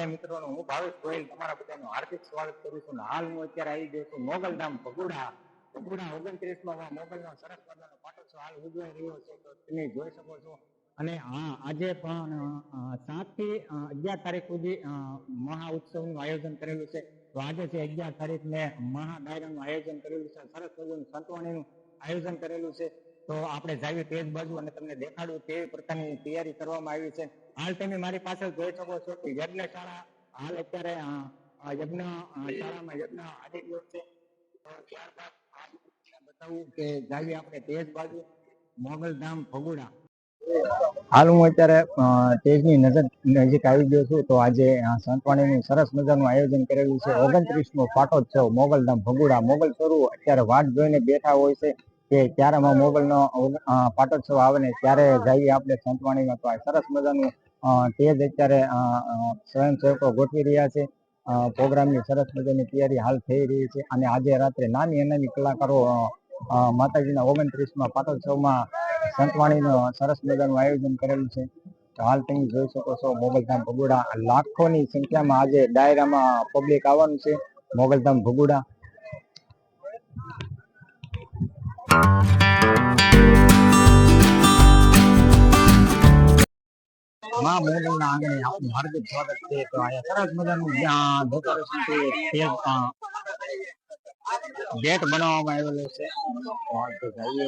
બધા મિત્રોનું હું ભાવેશ ગોયલ તમારા બધાનું હાર્દિક સ્વાગત કરું છું. હાલ હું અત્યારે આવી ગયો છું મોગલધામ ભગુડા 29માં મોગલનો સરસ મજાનો પાટોત્સવ હાલ ઉજવાઈ રહ્યો છે, તો તમે જોઈ શકો છો. અને હા, આજે પણ 7 થી 11 તારીખ સુધી મહા ઉત્સવનું આયોજન કરેલું છે. તો આજે છે 11 તારીખને મહાડાયરાનું આયોજન કરેલું છે, સરસ મજાનું સંતવાણીનું આયોજન કરેલું છે. તો આપણે જાવી તેજ બાજુ અને તમને દેખાડું તે પ્રકારની તૈયારી કરવામાં આવી છે. હાલ તમે મારી પાછળ જોઈ શકો છો કે યજ્ઞશાળા હાલ અત્યારે યજ્ઞશાળામાં યજ્ઞ આદિ દિવસ છે. તો ત્યારબાદ બતાવું કે જાવી આપણે તેજ બાજુ મોગલધામ ભગુડા. હાલ હું અત્યારે તેજની નજીક આવી ગયો છું. તો આજે સંતવાણીનું સરસ મજાનું આયોજન કરેલું છે. 29મો પાટોત્સવ મોગલધામ ભગુડા. મોગલ સ્વરૂપ અત્યારે વાટ જોઈને બેઠા હોય છે કે ક્યારેમાં મોગલનો પાટોત્સવ આવે ને ત્યારે જઈએ આપણે સંતવાણીમાં. તો આ સરસ મજાનું તેજ અત્યારે સ્વયંસેવકો ગોઠવી રહ્યા છે. પ્રોગ્રામની સરસ મજાની તૈયારી હાલ થઈ રહી છે. અને આજે રાત્રે નાની કલાકારો માતાજીના 29મા પાટોત્સવમાં સંતવાણીનું સરસ મજાનું આયોજન કરેલું છે. તો હાલ તમે જોઈ શકો છો મોગલધામ ભગુડા. લાખોની સંખ્યામાં આજે ડાયરામાં પબ્લિક આવવાનું છે મોગલધામ ભગુડા. માં મોગલના આંગણે આપનું હાર્દિક સ્વાગત છે. તો અહીંયા સરસ મજાનું ડેકોરેશનથી ગેટ બનાવવામાં આવેલો છે. તો જઈએ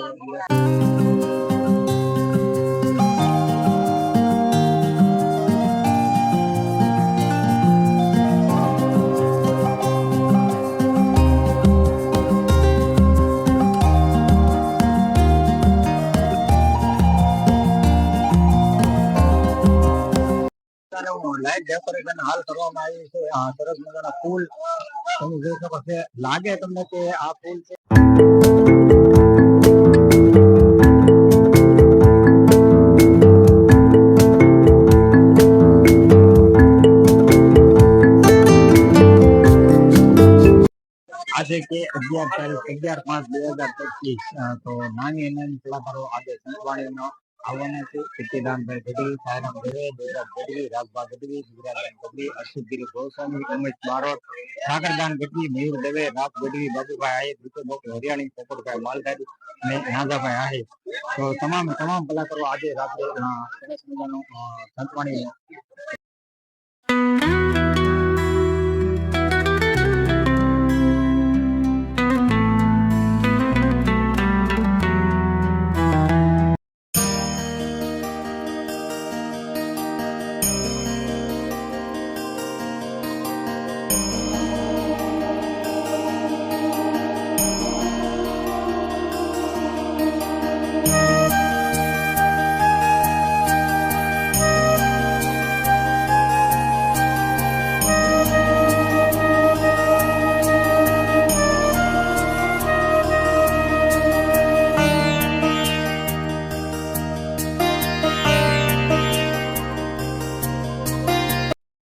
લાઈટ ડેકોરેશન હાલ કરવામાં આવ્યું છે. સરસ મજાના ફૂલ તમે જોઈ શકો છો. લાગે તમને કે આ ફૂલ છે આજે કે 11 તારીખ 11/5/2025. તો નાની કલાકારો આજે સંતવાણીનો આવવાના છે. સિદ્ધિદાનભાઈ ગઢવી, સાયરામ દવે, દેવરાજ ગઢવી, રાજભા ગઢવી, ગુજરાતદાન ગઢવી, અર્ષિતગીરી ગોસ્વામી, ઉમેશ બારોટ, સાગરદાન ગઢવી, મયુર દવે, રાજ ગઢવી, બાબુભાઈ આહિર, વિક્રમભાઈ હરિયાણી, પોપટભાઈ માલધારી અને નાગાભાઈ આહિર. તો તમામ કલાકારો આજે રાત્રે સરસ મજાનું સંતવાણી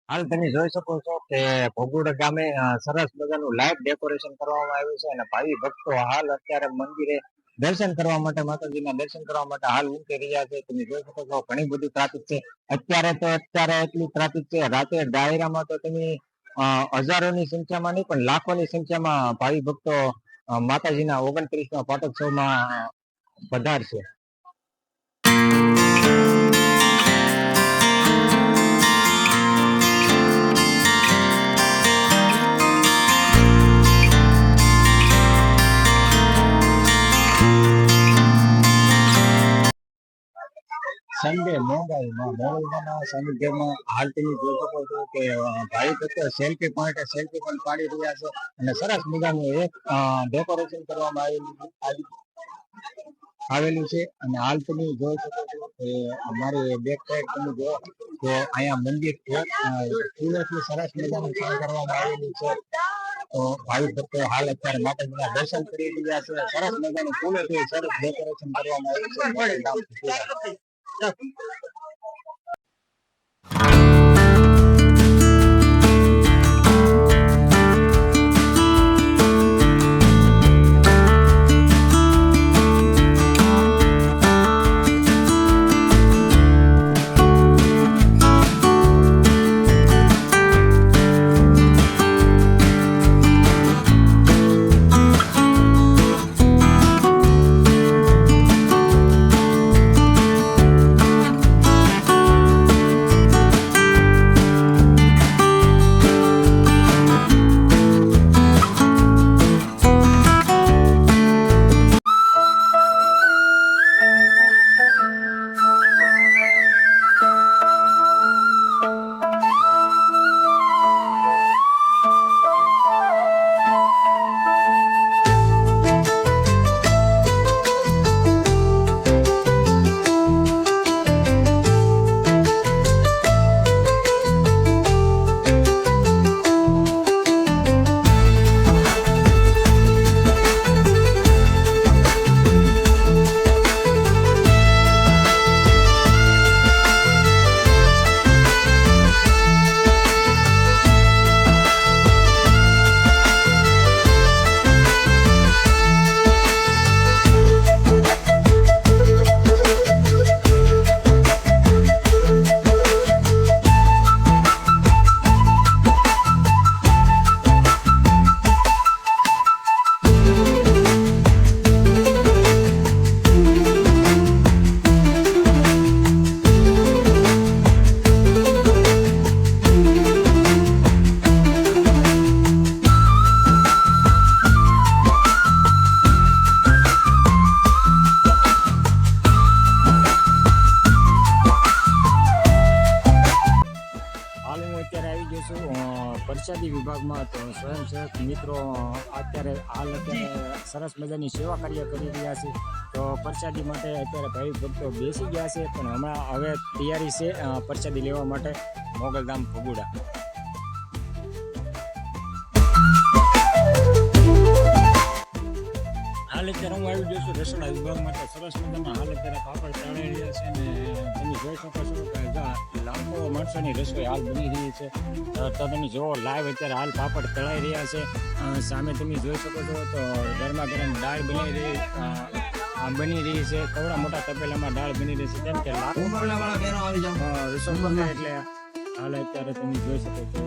હાલ તમે જોઈ શકો છો કે ભગુડા ગામે સરસ મજાનું લાઇટ ડેકોરેશન કરવામાં આવ્યું છે. અને ભાવિ ભક્તો હાલ અત્યારે મંદિરે દર્શન કરવા માટે, માતાજીના દર્શન કરવા માટે હાલ ઉમટી રહ્યા છે. તમે જોઈ શકો છો ઘણી બધી ટ્રાફિક છે. અત્યારે એટલી ટ્રાફિક છે. રાતે ડાયરામાં તો તમે હજારોની સંખ્યામાં નહીં પણ લાખોની સંખ્યામાં ભાવિ ભક્તો માતાજીના 29મા પાટોત્સવમાં પધારશે. સંડે મોગલના સાનિધ્યમાં હાલ તમે જોઈ શકો છો કે ભાઈ ભક્તો સેલ્ફી પણ પાડી રહ્યા છે. અને સરસ મજાનું એક ડેકોરેશન કરવામાં આવેલું છે. અને હાલ તમે જોઈ શકો છો કે અમારી બેક સાઈડ તમે જો તો અહીંયા મંદિર ફૂલોથી સરસ મજાનું કરવામાં આવેલું છે. તો ભાઈ ભક્તો હાલ અત્યારે માતાજીના દર્શન કરી રહ્યા છે. સરસ મજાનું ફૂલોથી સરસ ડેકોરેશન કરવામાં આવ્યું છે. તો સ્વયંસેવક મિત્રો અત્યારે સરસ મજાની સેવા કાર્ય કરી રહ્યા છે. તો પ્રસાદી માટે અત્યારે ભાઈ ભક્તો બેસી ગયા છે, પણ હમણાં હવે તૈયારી છે પ્રસાદી લેવા માટે મોગલધામ ભગુડા. હાલ અત્યારે હું આવી ગયો છું રસોડા વિભાગમાં. તો સરસ મજાના હાલ અત્યારે પાપડ તળાઈ રહ્યા છે ને તમે જોઈ શકો છો કે લાખો માણસોની રસોઈ હાલ બની રહી છે. તો તમે જુઓ લાઈવ અત્યારે હાલ પાપડ તળાઈ રહ્યા છે. સામે તમે જોઈ શકો છો તો ગરમા ગરમ દાળ બની રહી છે. કવડા મોટા તપેલામાં દાળ બની રહી છે, કેમ કે લાખો રસોઈ એટલે હાલ અત્યારે તમે જોઈ શકો છો